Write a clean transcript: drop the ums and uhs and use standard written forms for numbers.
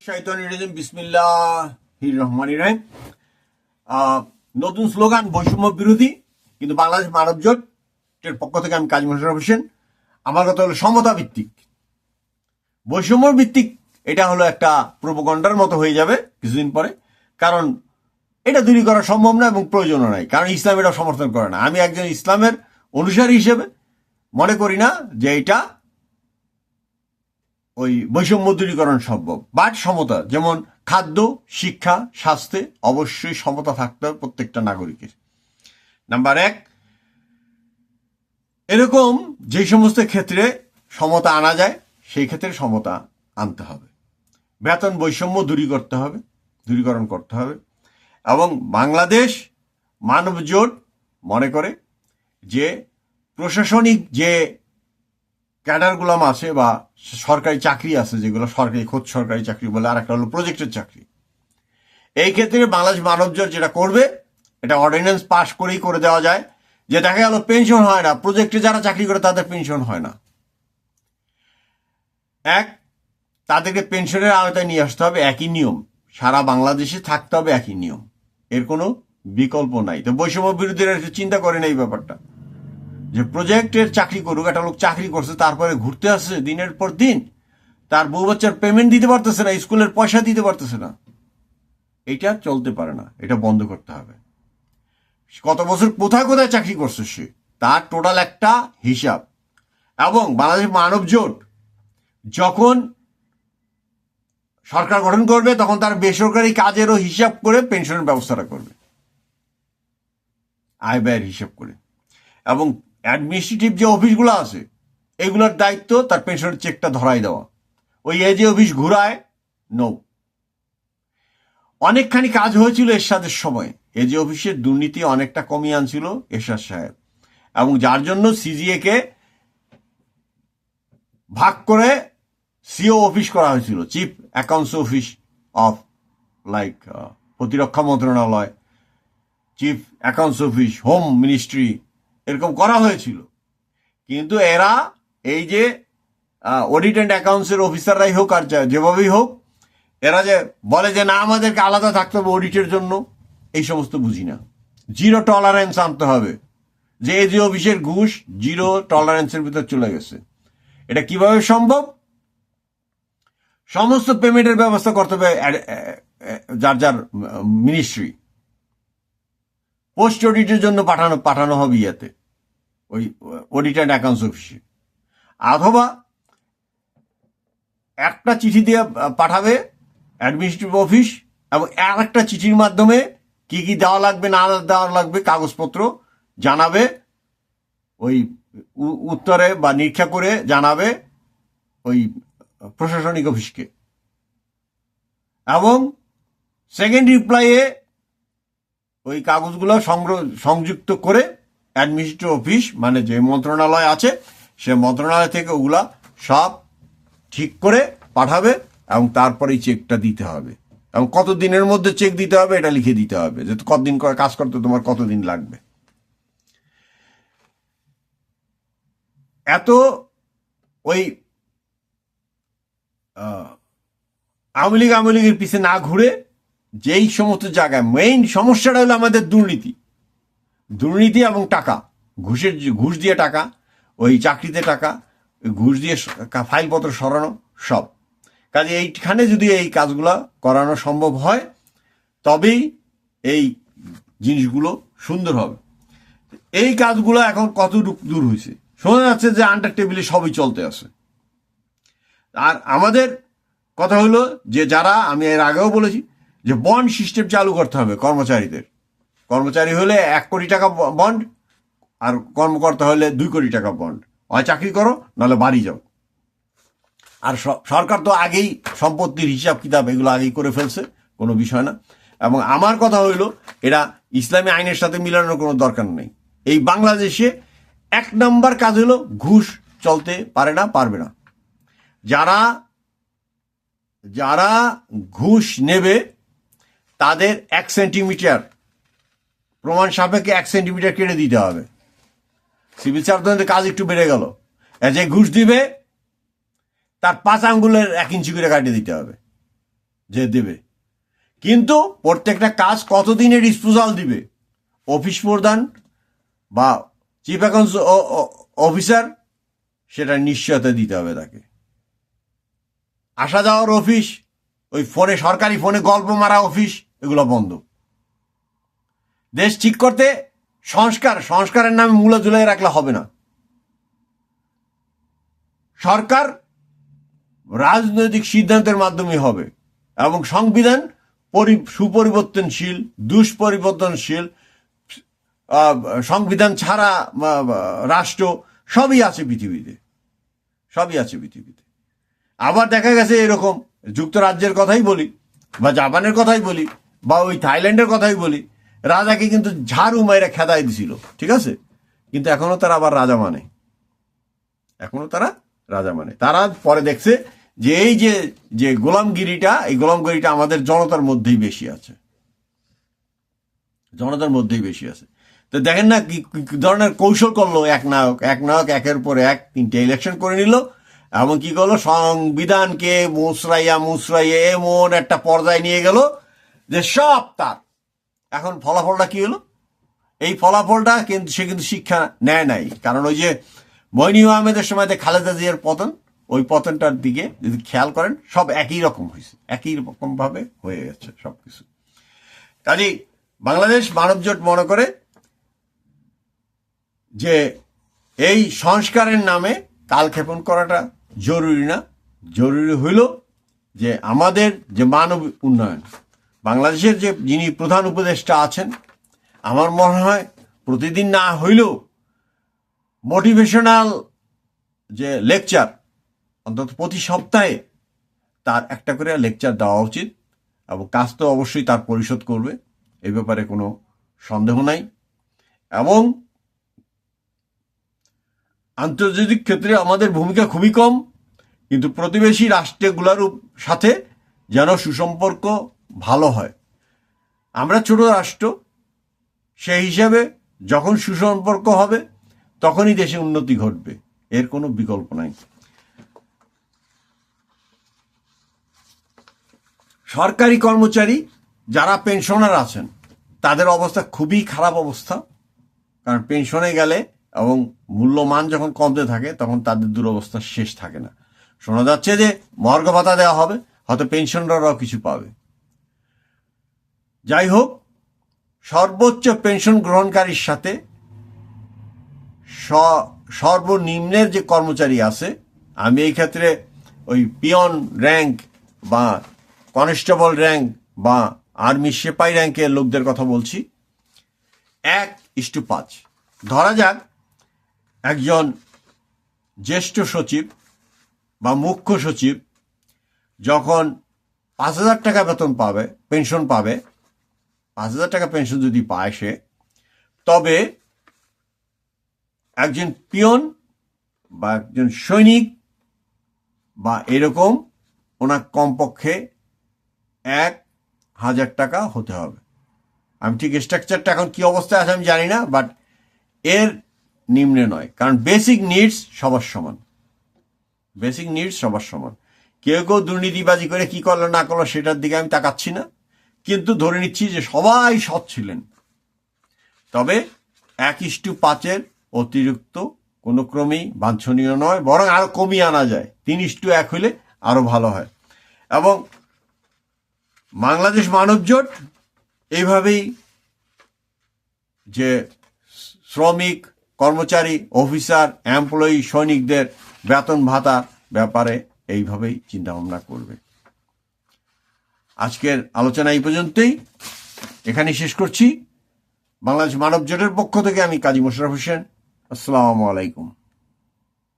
শাইতানির বিসমিল্লাহির রহমানির রহিম। নতুন স্লোগান বৈষম্য বিরোধী, কিন্তু বাংলাদেশ মানব জোটের পক্ষ থেকে আমি কাজী মোশাররফ হোসেন। আমার কথা হলো সমতা ভিত্তিক, বৈষম্য ভিত্তিক এটা হলো একটা প্রোপাগান্ডার মতো হয়ে যাবে কিছুদিন পরে, কারণ এটা দূরী করা সম্ভব না এবং প্রয়োজনও নাই, কারণ ইসলাম এটা সমর্থন করে না। আমি একজন ইসলামের অনুসারী হিসেবে মনে করি না যে এটা ওই বৈষম্য দূরীকরণ সম্ভব। বাট সমতা, যেমন খাদ্য, শিক্ষা, স্বাস্থ্যে অবশ্যই সমতা থাকতে হবে প্রত্যেকটা নাগরিকের। নাম্বার এক, এরকম যে সমস্ত ক্ষেত্রে সমতা আনা যায় সেই ক্ষেত্রে সমতা আনতে হবে। বেতন বৈষম্য দূরীকরণ করতে হবে। এবং বাংলাদেশ মানব জোট মনে করে যে প্রশাসনিক যে ক্যাডারগুলো আছে বা সরকারি চাকরি আছে, যেগুলো সরকারি খোদ সরকারি চাকরি বলে, আর একটা হলো প্রজেক্টের চাকরি। এই ক্ষেত্রে বাংলাদেশ মানব জোট যেটা করবে, এটা অর্ডিন্যান্স পাশ করেই করে দেওয়া যায়, যে দেখা গেল পেনশন হয় না, প্রজেক্টে যারা চাকরি করে তাদের পেনশন হয় না। তাদেরকে পেনশনের আওতায় নিয়ে আসতে হবে, একই নিয়ম সারা বাংলাদেশে থাকতে হবে, একই নিয়ম, এর কোনো বিকল্প নাই। তো বৈষম্য বিরোধীরা চিন্তা করেন এই ব্যাপারটা, যে প্রজেক্টের চাকরি করুক, একটা লোক চাকরি করছে তারপরে ঘুরতে আসছে দিনের পর দিন, তার বউ বাচ্চার পেমেন্ট দিতে পারতেছে না, স্কুলের পয়সা দিতে পারতেছে না। এটা চলতে পারে না, এটা বন্ধ করতে হবে। কত বছর কোথায় কোথায় চাকরি করছে সে, তার টোটাল একটা হিসাব। এবং বাংলাদেশ মানব জোট যখন সরকার গঠন করবে তখন তার বেসরকারি কাজেরও হিসাব করে পেনশনের ব্যবস্থাটা করবে, আয় ব্যয়ের হিসাব করে। এবং অ্যাডমিনিস্ট্রেটিভ যে অফিসগুলো আছে এগুলোর দায়িত্ব তার পেনশনের চেকটা ধরাই দেওয়া। ওই এজে অফিস ঘুরায় অনেকখানি কাজ হয়েছিল এরশাদের সময়, এজে অফিসের দুর্নীতি অনেকটা কমিয়ে আনছিল এরশাদ সাহেব, এবং যার জন্য সিজিএ কে ভাগ করে সিও অফিস করা হয়েছিল, chief accounts office of like প্রতিরক্ষা মন্ত্রণালয়, chief accounts office, home ministry, এরকম করা হয়েছিল। কিন্তু এরা এই যে অডিট অ্যান্ড অ্যাকাউন্টসের অফিসাররাই হোক আর যেভাবেই হোক, এরা যে বলে যে না আমাদেরকে আলাদা থাকতে হবে অডিটের জন্য, এই সমস্ত বুঝি না। জিরো টলারেন্স আনতে হবে, যে এই যে অফিসের ঘুষ জিরো টলারেন্সের ভিতর চলে গেছে। এটা কিভাবে সম্ভব? সমস্ত পেমেন্টের ব্যবস্থা করতে হবে যার যার মিনিস্ট্রি, পোস্ট অডিটের জন্য পাঠানো হবে ইয়েতে, ওই অডিট অ্যান্ড অ্যাকাউন্টস অফিসে, অথবা একটা চিঠি দিয়ে পাঠাবে অ্যাডমিনিস্ট্রেটিভ অফিস, এবং আর একটা চিঠির মাধ্যমে কি কি দেওয়া লাগবে না দেওয়া লাগবে কাগজপত্র জানাবে, ওই উত্তরে বা নিরীক্ষা করে জানাবে ওই প্রশাসনিক অফিসকে। এবং সেকেন্ড রিপ্লাইয়ে ওই কাগজগুলো সংযুক্ত করে অ্যাডমিনিস্ট্রেটিভ অফিস, মানে যে মন্ত্রণালয় আছে সে মন্ত্রণালয় থেকে ওগুলা সব ঠিক করে পাঠাবে, এবং তারপরেই চেকটা দিতে হবে, এবং কত দিনের মধ্যে চেক দিতে হবে এটা লিখে দিতে হবে, যে কতদিন করে কাজ করতে তোমার কতদিন লাগবে। এত ওই আওয়ামী লীগের পিছে না ঘুরে, যেই সমস্ত জায়গায় মেইন সমস্যাটা হলো আমাদের দুর্নীতি এবং টাকা, ঘুষ দিয়ে টাকা, ওই চাকরিতে টাকা, ঘুষ দিয়ে ফাইলপত্র সরানো, সব কাজে এইখানে যদি এই কাজগুলো করানো সম্ভব হয় তবেই এই জিনিসগুলো সুন্দর হবে। এই কাজগুলো এখন কত দূর হয়েছে, শোনা যাচ্ছে যে আন্ডার টেবিলে সবই চলতে আছে। আর আমাদের কথা হলো যে যারা, আমি এর আগেও বলেছি যে বন্ড সিস্টেম চালু করতে হবে কর্মচারীদের। কর্মচারী হলে 1 কোটি টাকা বন্ড, আর কর্মকর্তা হলে 2 কোটি টাকা বন্ড। হয় চাকরি করো নাহলে বাড়ি যাও। আর সরকার তো আগেই সম্পত্তির হিসাব কিতাব এগুলো আগেই করে ফেলছে, কোনো বিষয় না। এবং আমার কথা হইল এটা ইসলামী আইনের সাথে মিলানোর কোনো দরকার নেই। এই বাংলাদেশে 1 নম্বর কাজ হলো ঘুষ চলতে পারে না, পারবে না। যারা ঘুষ নেবে তাদের 1 সেন্টিমিটার প্রমাণ সাপেক্ষে 1 সেন্টিমিটার কেটে দিতে হবে। সিভিল সার্জনের কাজ একটু বেড়ে গেল, যে ঘুষ দিবে তার 5 আঙ্গুলের 1 ইঞ্চি করে কাটিয়ে দিতে হবে। যে দেবে, কিন্তু প্রত্যেকটা কাজ কতদিনের ডিসপোজাল দিবে অফিস প্রধান বা চিফ অ্যাকাউন্টস অফিসার, সেটা নিশ্চয়তা দিতে হবে তাকে। আসা যাওয়ার অফিস, ওই ফোনে সরকারি ফোনে গল্প মারা অফিস, এগুলো বন্ধ। দেশ ঠিক করতে সংস্কারের নামে মূলা ঝুলাই রাখলে হবে না। সরকার রাজনৈতিক সিদ্ধান্তের মাধ্যমে হবে এবং সংবিধান সুপরিবর্তনশীল, দুষ্পরিবর্তনশীল, সংবিধান ছাড়া রাষ্ট্র সবই আছে পৃথিবীতে, সবই আছে পৃথিবীতে। আবার দেখা গেছে এরকম, যুক্তরাজ্যের কথাই বলি বা জাপানের কথাই বলি বা ওই থাইল্যান্ডের কথাই বলি, রাজাকে কিন্তু ঝাড়ু মাইরা খেদাই দিছিল, ঠিক আছে, কিন্তু এখনো তারা আবার রাজা মানে, এখনো তারা রাজা মানে। তারা পরে দেখছে যে এই যে গোলামগিরিটা, এই গোলামগিরিটা আমাদের জনতার মধ্যেই বেশি আছে, জনতার মধ্যেই বেশি আছে। তো দেখেন না কি ধরনের কৌশল করলো এক নায়ক একের পর এক 3টে ইলেকশন করে নিল এবং কি করলো, সংবিধানকে মুসরাইয়া এমন একটা পর্যায়ে নিয়ে গেল যে সব তার। এখন ফলাফলটা কি হলো? এই ফলাফলটা কিন্তু সে কিন্তু শিক্ষা নেয় নাই, কারণ ওই যে মইনু আহমেদের সময় খালেদা জিয়ার পতন, ওই পতনটার দিকে যদি খেয়াল করেন সব একই রকম হয়েছে, একই রকম ভাবে হয়ে গেছে সবকিছু। কাজেই বাংলাদেশ মানবজোট মনে করে যে এই সংস্কারের নামে কালক্ষেপণ করাটা জরুরি না। জরুরি হইল যে আমাদের যে মানব উন্নয়ন, বাংলাদেশের যে যিনি প্রধান উপদেষ্টা আছেন, আমার মনে হয় প্রতিদিন না হইলেও মোটিভেশনাল যে লেকচার অন্তত প্রতি সপ্তাহে তার একটা করে লেকচার দেওয়া উচিত, এবং কাজ তো অবশ্যই তার পরিশোধ করবে, এই ব্যাপারে কোনো সন্দেহ নাই। এবং আন্তর্জাতিক ক্ষেত্রে আমাদের ভূমিকা খুবই কম, কিন্তু প্রতিবেশী রাষ্ট্রগুলোর সাথে যেন সুসম্পর্ক ভালো হয়। আমরা ছোট রাষ্ট্র, সেই হিসাবে যখন সুসম্পর্ক হবে তখনই দেশে উন্নতি ঘটবে, এর কোনো বিকল্প নাই। সরকারি কর্মচারী যারা পেনশনার আছেন তাদের অবস্থা খুবই খারাপ অবস্থা, কারণ পেনশনে গেলে এবং মূল্যমান যখন কমতে থাকে তখন তাদের দুরবস্থা শেষ থাকে না। শোনা যাচ্ছে যে মর্গ ভাতা দেওয়া হবে, হয়তো পেনশনাররাও কিছু পাবে। যাই হোক, সর্বোচ্চ পেনশন গ্রহণকারীর সাথে সর্বনিম্নের যে কর্মচারী আছে, আমি এই ক্ষেত্রে ওই পিয়ন র্যাঙ্ক বা কনস্টেবল র্যাঙ্ক বা আর্মি সেপাই র্যাঙ্কের লোকদের কথা বলছি, 1:5। ধরা যাক একজন জ্যেষ্ঠ সচিব বা মুখ্য সচিব যখন 5,000 টাকা বেতন পাবে, পেনশন পাবে, 5,000 টাকা পেনশন যদি পায় সে, তবে একজন পিয়ন বা একজন সৈনিক বা এরকম ওনার কমপক্ষে 1,000 টাকা হতে হবে। আমি ঠিক স্ট্রাকচারটা এখন কি অবস্থায় আছে আমি জানি না, বাট এর নিম্নে নয়, কারণ বেসিক নিডস সবার সমান, বেসিক নিডস সবার সমান। কেউ কেউ দুর্নীতিবাজি করে কি করলো না করলো সেটার দিকে আমি তাকাচ্ছি না, কিন্তু ধরে নিচ্ছি যে সবাই সৎ ছিলেন, তবে 1:5 অতিরিক্ত কোনো ক্রমেই বাঞ্ছনীয় নয়, বরং আরো কমিয়ে আনা যায়। 3:1 হলে আরো ভালো হয়। এবং বাংলাদেশ মানবজোট এইভাবেই যে শ্রমিক, কর্মচারী, অফিসার, এমপ্লয়ি, সৈনিকদের বেতন ভাতা ব্যাপারে এইভাবেই চিন্তা ভাবনা করবে। আজকের আলোচনা এই পর্যন্তই, এখানে শেষ করছি। বাংলাদেশ মানবজোটের পক্ষ থেকে আমি কাজী মোশাররফ হোসেন, আসসালামু আলাইকুম।